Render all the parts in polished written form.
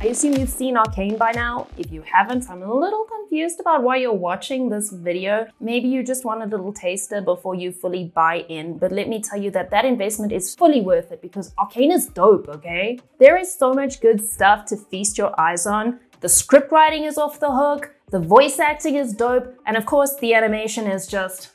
I assume you've seen Arcane by now. If you haven't, I'm a little confused about why you're watching this video. Maybe you just want a little taster before you fully buy in, but let me tell you that that investment is fully worth it because Arcane is dope, okay? There is so much good stuff to feast your eyes on. The script writing is off the hook, the voice acting is dope, and of course the animation is just...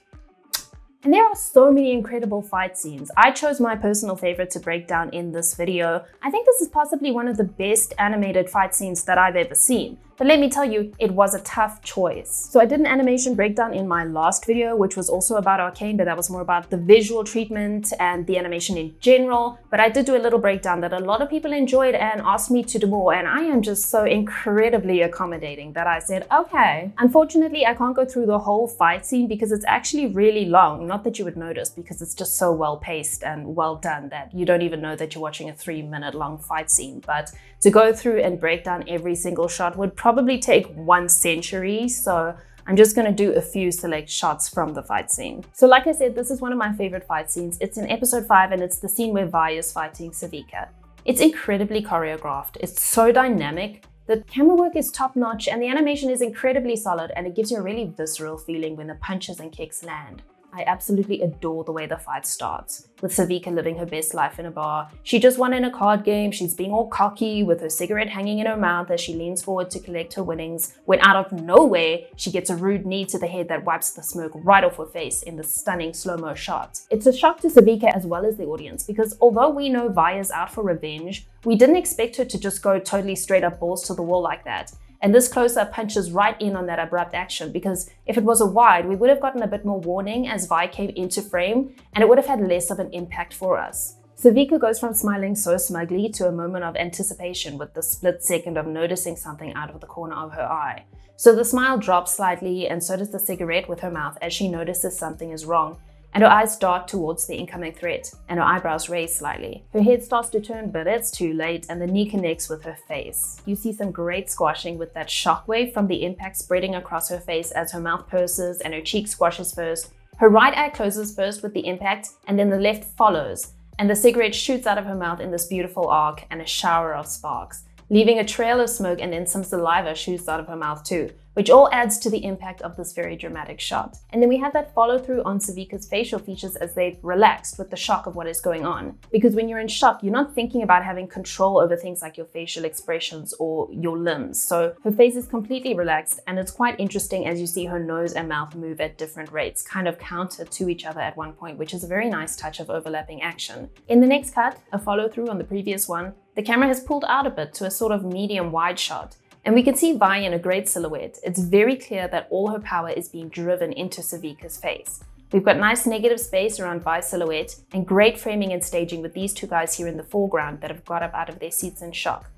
And there are so many incredible fight scenes. I chose my personal favorite to break down in this video. I think this is possibly one of the best animated fight scenes that I've ever seen. But let me tell you, it was a tough choice. So I did an animation breakdown in my last video, which was also about Arcane, but that was more about the visual treatment and the animation in general. But I did do a little breakdown that a lot of people enjoyed and asked me to do more. And I am just so incredibly accommodating that I said, okay. Unfortunately, I can't go through the whole fight scene because it's actually really long. Not that you would notice because it's just so well paced and well done that you don't even know that you're watching a 3-minute long fight scene. But to go through and break down every single shot would probably take 1 century, so I'm just going to do a few select shots from the fight scene. So like I said, this is one of my favorite fight scenes. It's in episode 5 and it's the scene where Vi is fighting Sevika. It's incredibly choreographed. It's so dynamic. The camera work is top notch and the animation is incredibly solid, and it gives you a really visceral feeling when the punches and kicks land. I absolutely adore the way the fight starts, with Sevika living her best life in a bar. She just won in a card game, she's being all cocky with her cigarette hanging in her mouth as she leans forward to collect her winnings, when out of nowhere, she gets a rude knee to the head that wipes the smoke right off her face in the stunning slow-mo shot. It's a shock to Sevika as well as the audience, because although we know Vi is out for revenge, we didn't expect her to just go totally straight up balls to the wall like that. And this close-up punches right in on that abrupt action, because if it was a wide, we would have gotten a bit more warning as Vi came into frame, and it would have had less of an impact for us. Sevika goes from smiling so smugly to a moment of anticipation with the split second of noticing something out of the corner of her eye. So the smile drops slightly, and so does the cigarette with her mouth as she notices something is wrong. And her eyes dart towards the incoming threat, and her eyebrows raise slightly. Her head starts to turn, but it's too late, and the knee connects with her face. You see some great squashing with that shockwave from the impact spreading across her face as her mouth purses and her cheek squashes first. Her right eye closes first with the impact, and then the left follows, and the cigarette shoots out of her mouth in this beautiful arc and a shower of sparks, leaving a trail of smoke, and then some saliva shoots out of her mouth too, which all adds to the impact of this very dramatic shot. And then we have that follow through on Sevika's facial features as they've relaxed with the shock of what is going on. Because when you're in shock, you're not thinking about having control over things like your facial expressions or your limbs. So her face is completely relaxed, and it's quite interesting as you see her nose and mouth move at different rates, kind of counter to each other at one point, which is a very nice touch of overlapping action. In the next cut, a follow through on the previous one, the camera has pulled out a bit to a sort of medium wide shot. And we can see Vi in a great silhouette. It's very clear that all her power is being driven into Sevika's face. We've got nice negative space around Vi's silhouette and great framing and staging with these two guys here in the foreground that have got up out of their seats in shock.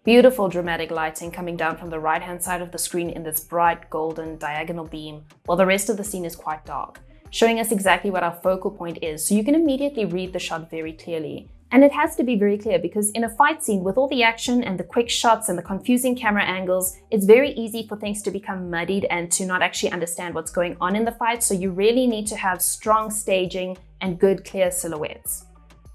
Beautiful dramatic lighting coming down from the right-hand side of the screen in this bright golden diagonal beam, while the rest of the scene is quite dark, showing us exactly what our focal point is, so you can immediately read the shot very clearly. And it has to be very clear because in a fight scene with all the action and the quick shots and the confusing camera angles, it's very easy for things to become muddied and to not actually understand what's going on in the fight. So you really need to have strong staging and good clear silhouettes.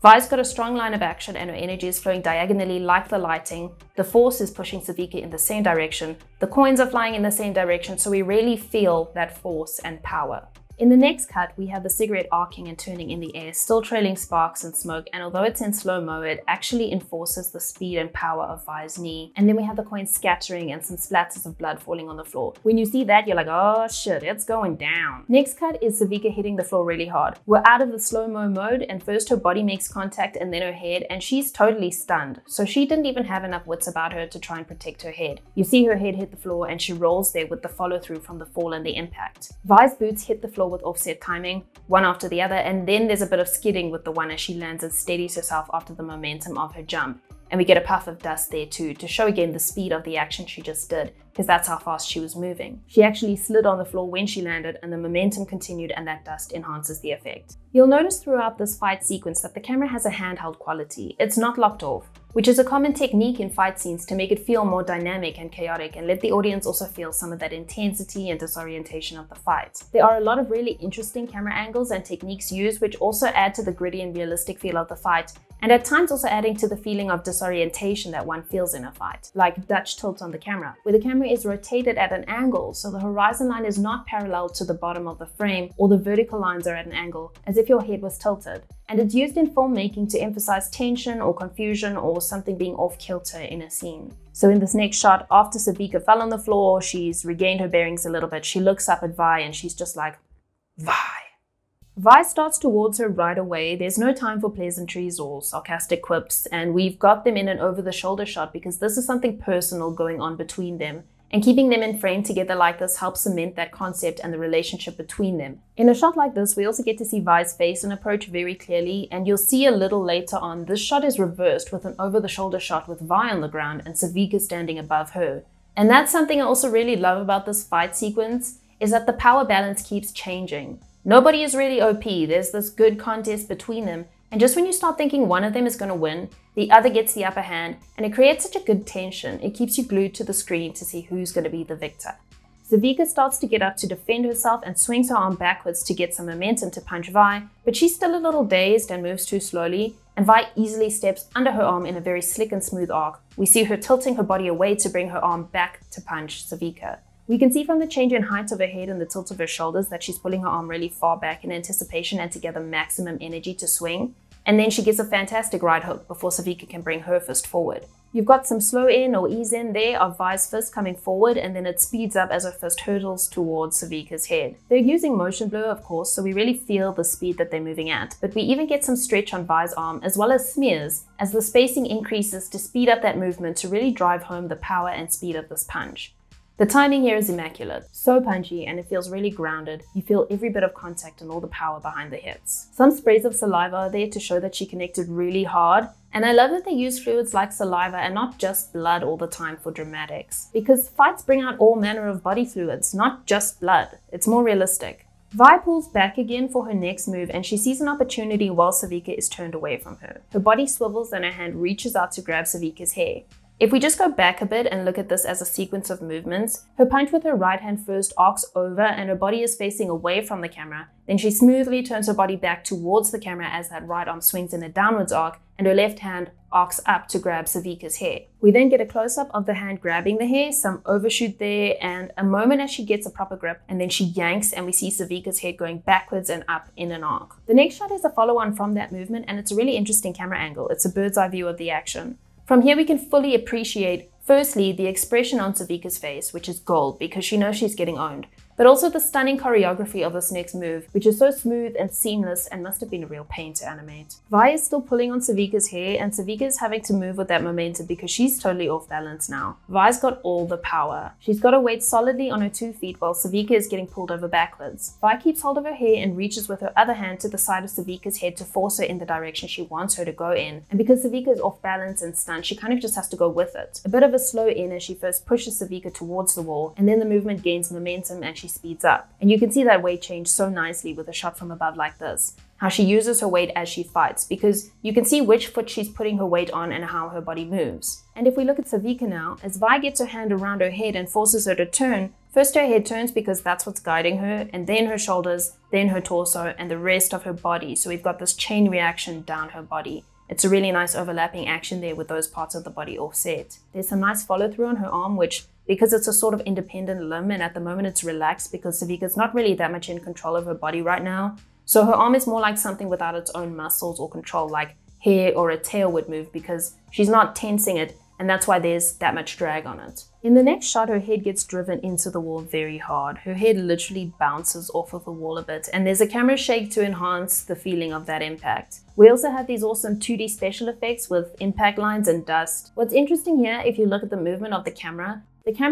Vi's got a strong line of action and her energy is flowing diagonally like the lighting. The force is pushing Sevika in the same direction. The coins are flying in the same direction, so we really feel that force and power. In the next cut, we have the cigarette arcing and turning in the air, still trailing sparks and smoke, and although it's in slow-mo, it actually enforces the speed and power of Vi's knee. And then we have the coins scattering and some splatters of blood falling on the floor. When you see that, you're like, oh shit, it's going down. Next cut is Sevika hitting the floor really hard. We're out of the slow-mo mode, and first her body makes contact and then her head, and she's totally stunned. So she didn't even have enough wits about her to try and protect her head. You see her head hit the floor and she rolls there with the follow-through from the fall and the impact. Vi's boots hit the floor with offset timing, one after the other, and then there's a bit of skidding with the one as she lands and steadies herself after the momentum of her jump. And we get a puff of dust there too, to show again the speed of the action she just did, because that's how fast she was moving. She actually slid on the floor when she landed, and the momentum continued, and that dust enhances the effect. You'll notice throughout this fight sequence that the camera has a handheld quality. It's not locked off, which is a common technique in fight scenes to make it feel more dynamic and chaotic and let the audience also feel some of that intensity and disorientation of the fight. There are a lot of really interesting camera angles and techniques used, which also add to the gritty and realistic feel of the fight, and at times also adding to the feeling of disorientation that one feels in a fight, like Dutch tilt on the camera, where the camera is rotated at an angle so the horizon line is not parallel to the bottom of the frame, or the vertical lines are at an angle, as if your head was tilted. And it's used in filmmaking to emphasize tension or confusion or something being off kilter in a scene. So in this next shot, after Sevika fell on the floor, she's regained her bearings a little bit, she looks up at Vi and she's just like, Vi. Vi starts towards her right away. There's no time for pleasantries or sarcastic quips, and we've got them in an over-the-shoulder shot because this is something personal going on between them, and keeping them in frame together like this helps cement that concept and the relationship between them. In a shot like this, we also get to see Vi's face and approach very clearly, and you'll see a little later on, this shot is reversed with an over-the-shoulder shot with Vi on the ground and Sevika standing above her. And that's something I also really love about this fight sequence, is that the power balance keeps changing. Nobody is really OP, there's this good contest between them, and just when you start thinking one of them is going to win, the other gets the upper hand, and it creates such a good tension, it keeps you glued to the screen to see who's going to be the victor. Sevika starts to get up to defend herself and swings her arm backwards to get some momentum to punch Vi, but she's still a little dazed and moves too slowly, and Vi easily steps under her arm in a very slick and smooth arc. We see her tilting her body away to bring her arm back to punch Sevika. We can see from the change in height of her head and the tilt of her shoulders that she's pulling her arm really far back in anticipation and to gather maximum energy to swing. And then she gets a fantastic right hook before Sevika can bring her fist forward. You've got some slow in or ease in there of Vi's fist coming forward, and then it speeds up as her fist hurtles towards Sevika's head. They're using motion blur, of course, so we really feel the speed that they're moving at, but we even get some stretch on Vi's arm as well as smears as the spacing increases to speed up that movement to really drive home the power and speed of this punch. The timing here is immaculate, so punchy, and it feels really grounded. You feel every bit of contact and all the power behind the hits. Some sprays of saliva are there to show that she connected really hard, and I love that they use fluids like saliva and not just blood all the time for dramatics. Because fights bring out all manner of body fluids, not just blood. It's more realistic. Vi pulls back again for her next move, and she sees an opportunity while Sevika is turned away from her. Her body swivels and her hand reaches out to grab Sevika's hair. If we just go back a bit and look at this as a sequence of movements, her punch with her right hand first arcs over and her body is facing away from the camera. Then she smoothly turns her body back towards the camera as that right arm swings in a downwards arc, and her left hand arcs up to grab Sevika's hair. We then get a close-up of the hand grabbing the hair, some overshoot there, and a moment as she gets a proper grip, and then she yanks and we see Sevika's head going backwards and up in an arc. The next shot is a follow-on from that movement, and it's a really interesting camera angle. It's a bird's eye view of the action. From here we can fully appreciate, firstly, the expression on Sevika's face, which is gold because she knows she's getting owned, but also the stunning choreography of this next move, which is so smooth and seamless and must have been a real pain to animate. Vi is still pulling on Sevika's hair, and Sevika is having to move with that momentum because she's totally off balance now. Vi's got all the power. She's got her weight solidly on her 2 feet while Sevika is getting pulled over backwards. Vi keeps hold of her hair and reaches with her other hand to the side of Sevika's head to force her in the direction she wants her to go in. And because Sevika is off balance and stunned, she kind of just has to go with it. A bit of a slow in as she first pushes Sevika towards the wall, and then the movement gains momentum and she speeds up. And you can see that weight change so nicely with a shot from above like this. How she uses her weight as she fights, because you can see which foot she's putting her weight on and how her body moves. And if we look at Sevika now, as Vi gets her hand around her head and forces her to turn, first her head turns because that's what's guiding her, and then her shoulders, then her torso, and the rest of her body. So we've got this chain reaction down her body. It's a really nice overlapping action there with those parts of the body offset. There's some nice follow through on her arm, which, because it's a sort of independent limb and at the moment it's relaxed because Sevika's not really that much in control of her body right now. So her arm is more like something without its own muscles or control, like hair or a tail would move, because she's not tensing it, and that's why there's that much drag on it. In the next shot, her head gets driven into the wall very hard. Her head literally bounces off of the wall a bit, and there's a camera shake to enhance the feeling of that impact. We also have these awesome 2D special effects with impact lines and dust. What's interesting here, if you look at the movement of the camera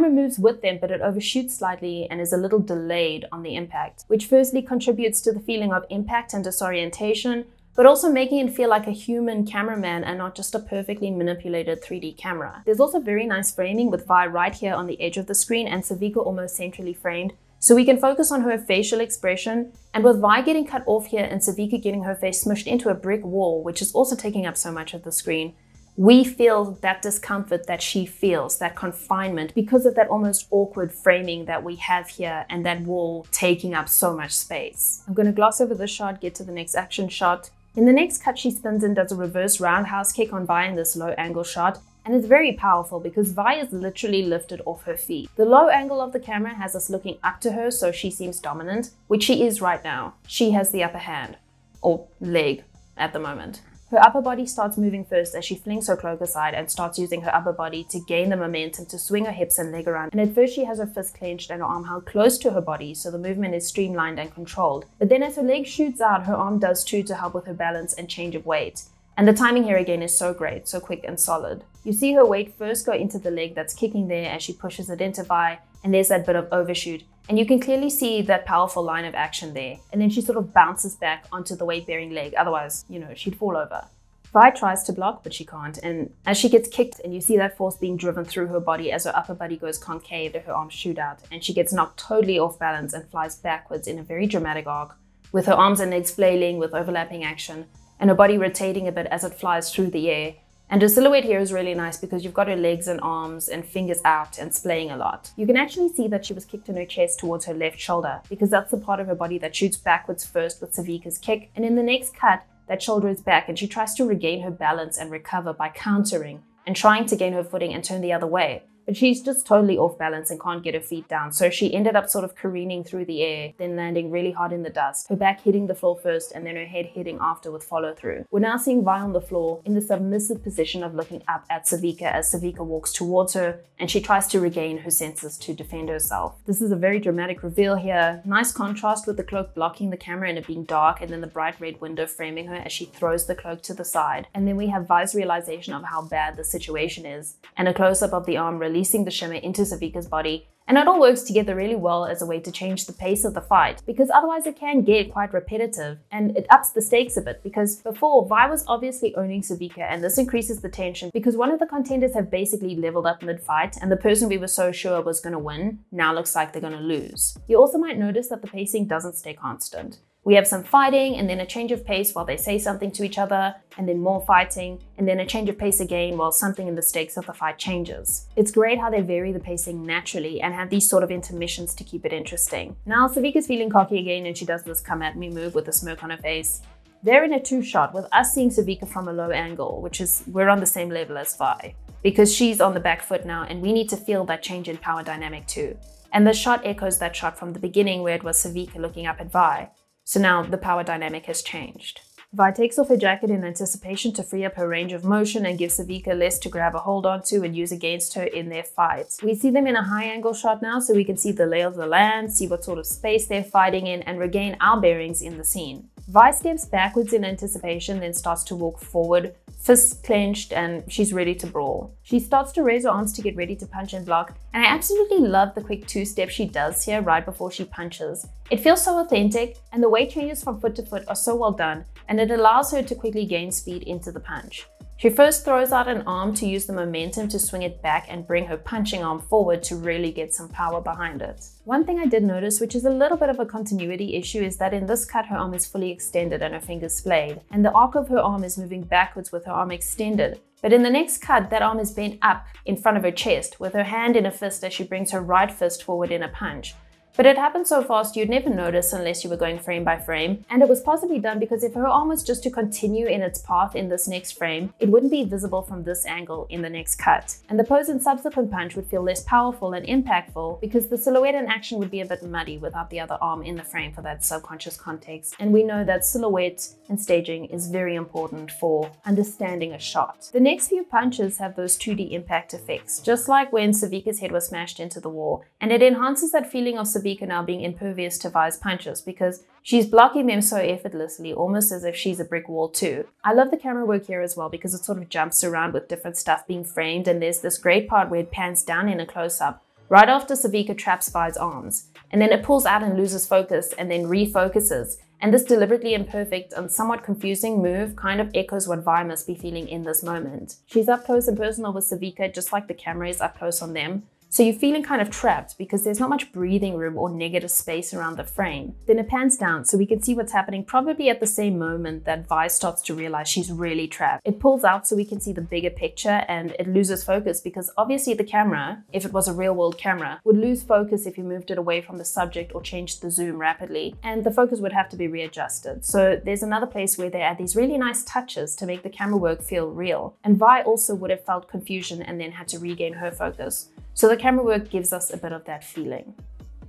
moves with them, but it overshoots slightly and is a little delayed on the impact, which firstly contributes to the feeling of impact and disorientation, but also making it feel like a human cameraman and not just a perfectly manipulated 3D camera. There's also very nice framing with Vi right here on the edge of the screen and Sevika almost centrally framed, so we can focus on her facial expression, and with Vi getting cut off here and Sevika getting her face smushed into a brick wall, which is also taking up so much of the screen, we feel that discomfort that she feels, that confinement, because of that almost awkward framing that we have here and that wall taking up so much space. I'm going to gloss over this shot, get to the next action shot. In the next cut, she spins and does a reverse roundhouse kick on Vi in this low angle shot. And it's very powerful because Vi is literally lifted off her feet. The low angle of the camera has us looking up to her, so she seems dominant, which she is right now. She has the upper hand, or leg at the moment. Her upper body starts moving first as she flings her cloak aside and starts using her upper body to gain the momentum to swing her hips and leg around. And at first she has her fist clenched and her arm held close to her body, so the movement is streamlined and controlled. But then as her leg shoots out, her arm does too to help with her balance and change of weight. And the timing here again is so great, so quick and solid. You see her weight first go into the leg that's kicking there as she pushes it into Vi, and there's that bit of overshoot. And you can clearly see that powerful line of action there. And then she sort of bounces back onto the weight-bearing leg, otherwise, she'd fall over. Vi tries to block, but she can't. And as she gets kicked, and you see that force being driven through her body as her upper body goes concave and her arms shoot out, and she gets knocked totally off balance and flies backwards in a very dramatic arc, with her arms and legs flailing with overlapping action, and her body rotating a bit as it flies through the air. And her silhouette here is really nice because you've got her legs and arms and fingers out and splaying a lot. You can actually see that she was kicked in her chest towards her left shoulder because that's the part of her body that shoots backwards first with Sevika's kick. And in the next cut, that shoulder is back and she tries to regain her balance and recover by countering and trying to gain her footing and turn the other way. But she's just totally off balance and can't get her feet down, so she ended up sort of careening through the air, then landing really hard in the dust, her back hitting the floor first and then her head hitting after with follow through. We're now seeing Vi on the floor in the submissive position of looking up at Sevika as Sevika walks towards her and she tries to regain her senses to defend herself. This is a very dramatic reveal here, nice contrast with the cloak blocking the camera and it being dark and then the bright red window framing her as she throws the cloak to the side. And then we have Vi's realization of how bad the situation is and a close-up of the arm releasing the shimmer into Sevika's body, and it all works together really well as a way to change the pace of the fight, because otherwise it can get quite repetitive and it ups the stakes a bit, because before Vi was obviously owning Sevika and this increases the tension because one of the contenders have basically leveled up mid-fight and the person we were so sure was going to win now looks like they're going to lose. You also might notice that the pacing doesn't stay constant. We have some fighting and then a change of pace while they say something to each other, and then more fighting, and then a change of pace again while something in the stakes of the fight changes. It's great how they vary the pacing naturally and have these sort of intermissions to keep it interesting. Now Sevika's feeling cocky again and she does this come at me move with a smirk on her face. They're in a two-shot with us seeing Sevika from a low angle, which is we're on the same level as Vi, because she's on the back foot now and we need to feel that change in power dynamic too. And the shot echoes that shot from the beginning where it was Sevika looking up at Vi. So now the power dynamic has changed. Vi takes off her jacket in anticipation to free up her range of motion and give Sevika less to grab a hold onto and use against her in their fights. We see them in a high angle shot now so we can see the lay of the land, see what sort of space they're fighting in and regain our bearings in the scene. Vi steps backwards in anticipation, then starts to walk forward, fists clenched, and she's ready to brawl. She starts to raise her arms to get ready to punch and block, and I absolutely love the quick two-step she does here right before she punches. It feels so authentic, and the weight changes from foot to foot are so well done, and it allows her to quickly gain speed into the punch. She first throws out an arm to use the momentum to swing it back and bring her punching arm forward to really get some power behind it. One thing I did notice, which is a little bit of a continuity issue, is that in this cut her arm is fully extended and her fingers splayed, and the arc of her arm is moving backwards with her arm extended. But in the next cut, that arm is bent up in front of her chest with her hand in a fist as she brings her right fist forward in a punch. But it happened so fast you'd never notice unless you were going frame by frame, and it was possibly done because if her arm was just to continue in its path in this next frame, it wouldn't be visible from this angle in the next cut. And the pose and subsequent punch would feel less powerful and impactful because the silhouette in action would be a bit muddy without the other arm in the frame for that subconscious context. And we know that silhouette and staging is very important for understanding a shot. The next few punches have those 2D impact effects, just like when Sevika's head was smashed into the wall, and it enhances that feeling of Sevika now being impervious to Vi's punches because she's blocking them so effortlessly, almost as if she's a brick wall too. I love the camera work here as well because it sort of jumps around with different stuff being framed, and there's this great part where it pans down in a close-up right after Sevika traps Vi's arms, and then it pulls out and loses focus and then refocuses. And this deliberately imperfect and somewhat confusing move kind of echoes what Vi must be feeling in this moment. She's up close and personal with Sevika just like the camera is up close on them. So you're feeling kind of trapped because there's not much breathing room or negative space around the frame. Then it pans down so we can see what's happening probably at the same moment that Vi starts to realize she's really trapped. It pulls out so we can see the bigger picture and it loses focus because obviously the camera, if it was a real world camera, would lose focus if you moved it away from the subject or changed the zoom rapidly, and the focus would have to be readjusted. So there's another place where they add these really nice touches to make the camera work feel real. And Vi also would have felt confusion and then had to regain her focus. So the camera work gives us a bit of that feeling.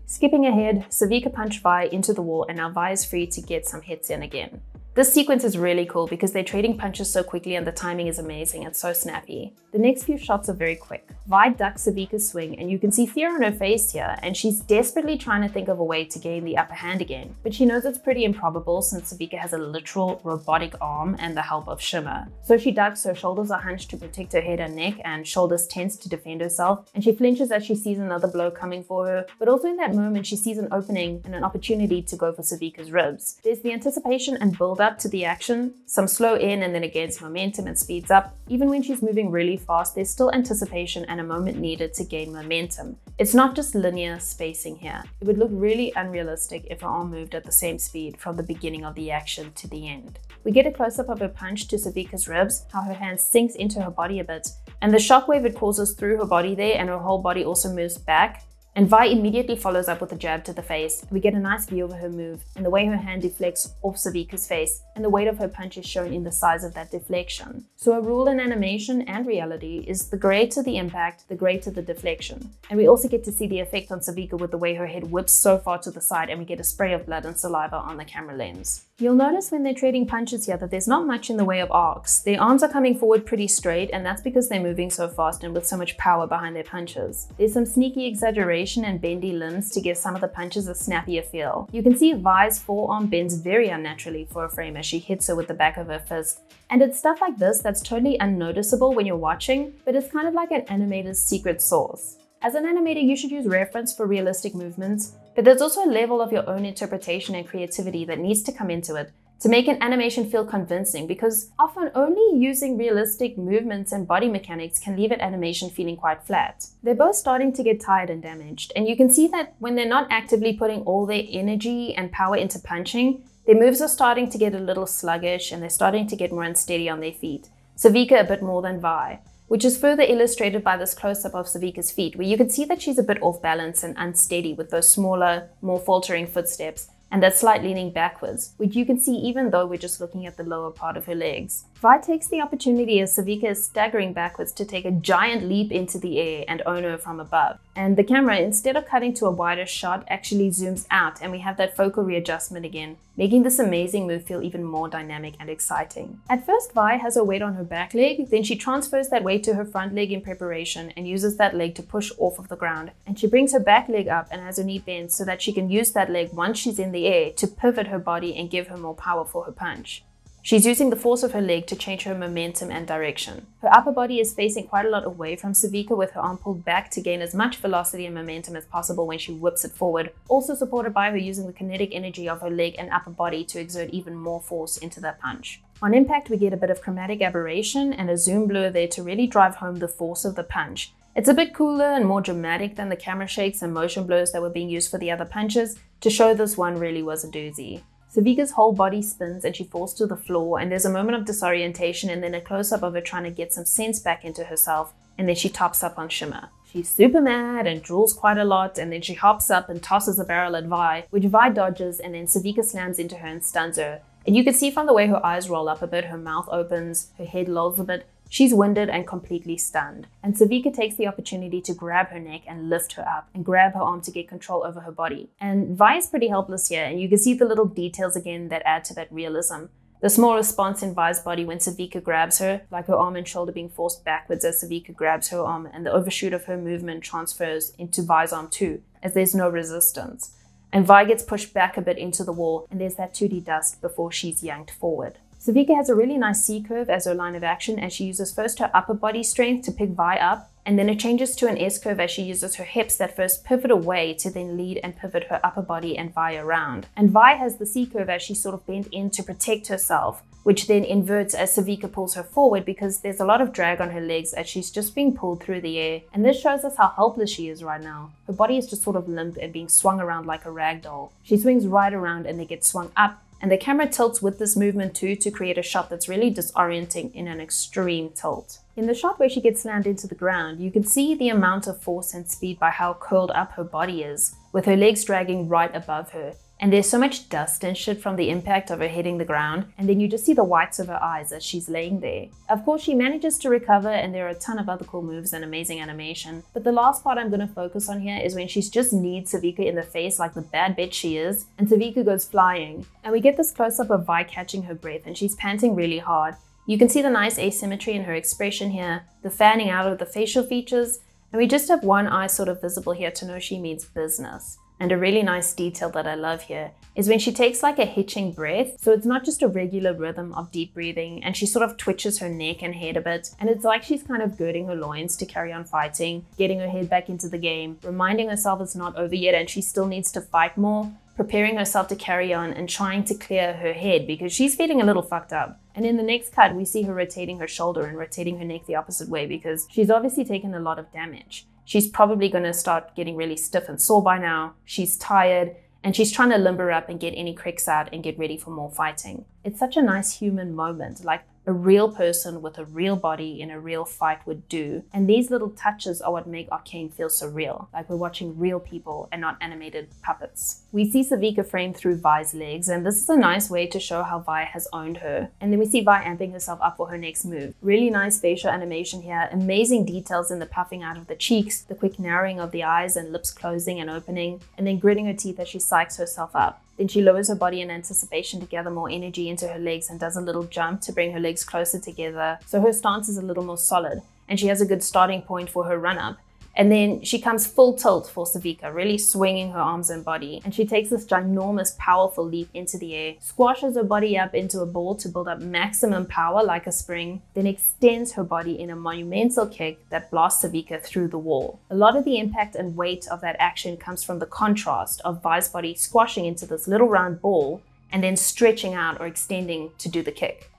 Skipping ahead, Sevika punched Vi into the wall and now Vi is free to get some hits in again. This sequence is really cool because they're trading punches so quickly and the timing is amazing. It's so snappy. The next few shots are very quick. Vi ducks Sevika's swing and you can see fear on her face here, and she's desperately trying to think of a way to gain the upper hand again. But she knows it's pretty improbable since Sevika has a literal robotic arm and the help of Shimmer. So she ducks, her shoulders are hunched to protect her head and neck and shoulders tense to defend herself, and she flinches as she sees another blow coming for her. But also in that moment she sees an opening and an opportunity to go for Sevika's ribs. There's the anticipation and build up to the action, some slow in and then it gains momentum and speeds up. Even when she's moving really fast, there's still anticipation and a moment needed to gain momentum. It's not just linear spacing here. It would look really unrealistic if her arm moved at the same speed from the beginning of the action to the end. We get a close-up of her punch to Sevika's ribs, how her hand sinks into her body a bit, and the shockwave it causes through her body there, and her whole body also moves back. And Vi immediately follows up with a jab to the face. We get a nice view of her move and the way her hand deflects off Sevika's face, and the weight of her punch is shown in the size of that deflection. So a rule in animation and reality is the greater the impact, the greater the deflection. And we also get to see the effect on Sevika with the way her head whips so far to the side and we get a spray of blood and saliva on the camera lens. You'll notice when they're trading punches here that there's not much in the way of arcs. Their arms are coming forward pretty straight, and that's because they're moving so fast and with so much power behind their punches. There's some sneaky exaggeration and bendy limbs to give some of the punches a snappier feel. You can see Vi's forearm bends very unnaturally for a frame as she hits her with the back of her fist. And it's stuff like this that's totally unnoticeable when you're watching, but it's kind of like an animator's secret sauce. As an animator, you should use reference for realistic movements, but there's also a level of your own interpretation and creativity that needs to come into it to make an animation feel convincing, because often only using realistic movements and body mechanics can leave an animation feeling quite flat. They're both starting to get tired and damaged, and you can see that when they're not actively putting all their energy and power into punching, their moves are starting to get a little sluggish and they're starting to get more unsteady on their feet. Sevika a bit more than Vi, which is further illustrated by this close-up of Sevika's feet, where you can see that she's a bit off balance and unsteady with those smaller, more faltering footsteps and that slight leaning backwards, which you can see even though we're just looking at the lower part of her legs. Vi takes the opportunity as Sevika is staggering backwards to take a giant leap into the air and own her from above. And the camera, instead of cutting to a wider shot, actually zooms out and we have that focal readjustment again, making this amazing move feel even more dynamic and exciting. At first, Vi has her weight on her back leg, then she transfers that weight to her front leg in preparation and uses that leg to push off of the ground. And she brings her back leg up and has her knee bent so that she can use that leg once she's in the air to pivot her body and give her more power for her punch. She's using the force of her leg to change her momentum and direction. Her upper body is facing quite a lot away from Sevika with her arm pulled back to gain as much velocity and momentum as possible when she whips it forward, also supported by her using the kinetic energy of her leg and upper body to exert even more force into that punch. On impact, we get a bit of chromatic aberration and a zoom blur there to really drive home the force of the punch. It's a bit cooler and more dramatic than the camera shakes and motion blurs that were being used for the other punches to show this one really was a doozy. Sevika's whole body spins and she falls to the floor, and there's a moment of disorientation and then a close-up of her trying to get some sense back into herself, and then she tops up on Shimmer. She's super mad and drools quite a lot, and then she hops up and tosses a barrel at Vi, which Vi dodges, and then Sevika slams into her and stuns her. And you can see from the way her eyes roll up a bit, her mouth opens, her head lolls a bit. She's winded and completely stunned, and Sevika takes the opportunity to grab her neck and lift her up and grab her arm to get control over her body. And Vi is pretty helpless here, and you can see the little details again that add to that realism. The small response in Vi's body when Sevika grabs her, like her arm and shoulder being forced backwards as Sevika grabs her arm, and the overshoot of her movement transfers into Vi's arm too, as there's no resistance. And Vi gets pushed back a bit into the wall, and there's that 2D dust before she's yanked forward. Sevika has a really nice C-curve as her line of action as she uses first her upper body strength to pick Vi up, and then it changes to an S-curve as she uses her hips that first pivot away to then lead and pivot her upper body and Vi around. And Vi has the C-curve as she's sort of bent in to protect herself, which then inverts as Sevika pulls her forward because there's a lot of drag on her legs as she's just being pulled through the air. And this shows us how helpless she is right now. Her body is just sort of limp and being swung around like a rag doll. She swings right around and they get swung up, and the camera tilts with this movement too to create a shot that's really disorienting in an extreme tilt. In the shot where she gets slammed into the ground, you can see the amount of force and speed by how curled up her body is, with her legs dragging right above her. And there's so much dust and shit from the impact of her hitting the ground, and then you just see the whites of her eyes as she's laying there. Of course, she manages to recover, and there are a ton of other cool moves and amazing animation. But the last part I'm going to focus on here is when she's just kneed Sevika in the face like the bad bitch she is, and Sevika goes flying. And we get this close-up of Vi catching her breath, and she's panting really hard. You can see the nice asymmetry in her expression here, the fanning out of the facial features, and we just have one eye sort of visible here to know she means business. And a really nice detail that I love here is when she takes like a hitching breath. So it's not just a regular rhythm of deep breathing, and she sort of twitches her neck and head a bit. And it's like she's kind of girding her loins to carry on fighting, getting her head back into the game, reminding herself it's not over yet and she still needs to fight more, preparing herself to carry on and trying to clear her head because she's feeling a little fucked up. And in the next cut, we see her rotating her shoulder and rotating her neck the opposite way because she's obviously taken a lot of damage. She's probably going to start getting really stiff and sore by now. She's tired and she's trying to limber up and get any cricks out and get ready for more fighting. It's such a nice human moment, like a real person with a real body in a real fight would do. And these little touches are what make Arcane feel so real, like we're watching real people and not animated puppets. We see Sevika framed through Vi's legs, and this is a nice way to show how Vi has owned her. And then we see Vi amping herself up for her next move. Really nice facial animation here, amazing details in the puffing out of the cheeks, the quick narrowing of the eyes and lips closing and opening, and then gritting her teeth as she psychs herself up. Then she lowers her body in anticipation to gather more energy into her legs and does a little jump to bring her legs closer together, so her stance is a little more solid and she has a good starting point for her run-up. And then she comes full tilt for Sevika, really swinging her arms and body, and she takes this ginormous, powerful leap into the air, squashes her body up into a ball to build up maximum power like a spring, then extends her body in a monumental kick that blasts Sevika through the wall. A lot of the impact and weight of that action comes from the contrast of Vi's body squashing into this little round ball and then stretching out or extending to do the kick.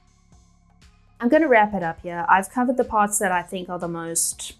I'm going to wrap it up here. I've covered the parts that I think are the most,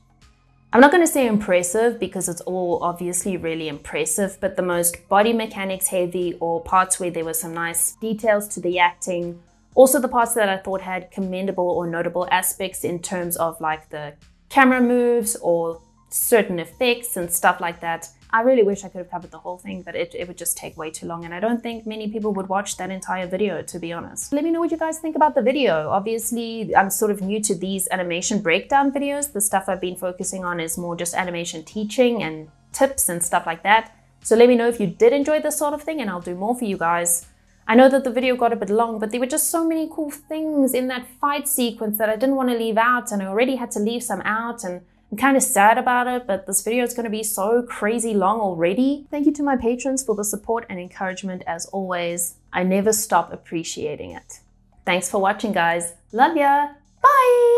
I'm not going to say impressive because it's all obviously really impressive, but the most body mechanics heavy or parts where there were some nice details to the acting. Also the parts that I thought had commendable or notable aspects in terms of like the camera moves or certain effects and stuff like that. I really wish I could have covered the whole thing, but it would just take way too long, and I don't think many people would watch that entire video, to be honest. Let me know what you guys think about the video. Obviously, I'm sort of new to these animation breakdown videos. The stuff I've been focusing on is more just animation teaching and tips and stuff like that. So let me know if you did enjoy this sort of thing, and I'll do more for you guys. I know that the video got a bit long, but there were just so many cool things in that fight sequence that I didn't want to leave out, and I already had to leave some out, and I'm kind of sad about it, but this video is going to be so crazy long already. Thank you to my patrons for the support and encouragement as always. I never stop appreciating it. Thanks for watching, guys. Love ya. Bye!